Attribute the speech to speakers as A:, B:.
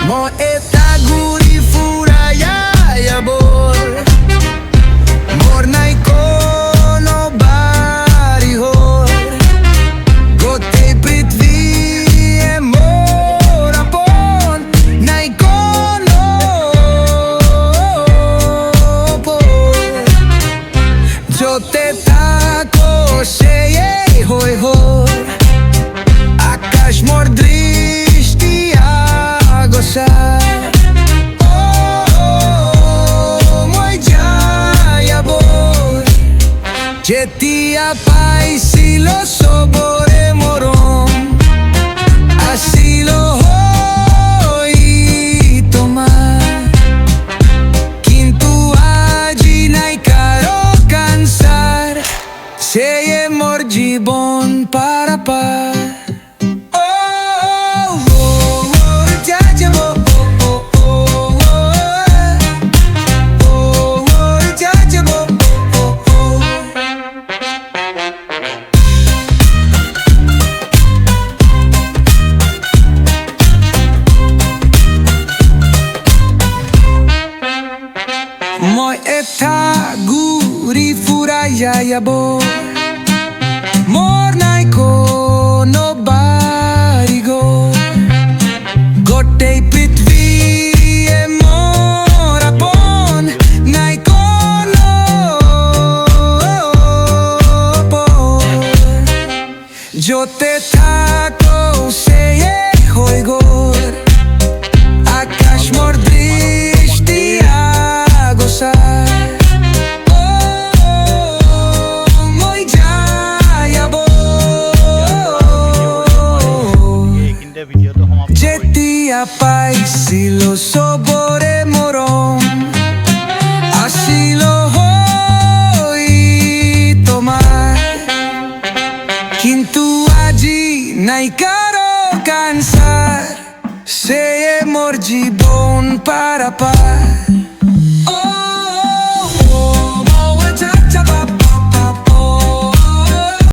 A: Mo eta guri furaya bor Mor nai kono bari hor Gotei prithvi e mor apon Nai kono por Jote tako sheye hoi hor Akash mor drishti gozar. Moj jaya bor Jetia pai silo sobore morom Asilo hoi tomar Kintu aji nai karo cansar Seye mor jibon para par Moi eta guri furaya bor Mor nai kono bari gor Gotei prithvi e mor apon Nai kono por Jote tako seye hoi gor Akash mor drishti gozar. Moj jaya bor Jetia pai silo sobore morom Asilo hoi tomar Kintu aji nai karo cansar Seye mor jibon para par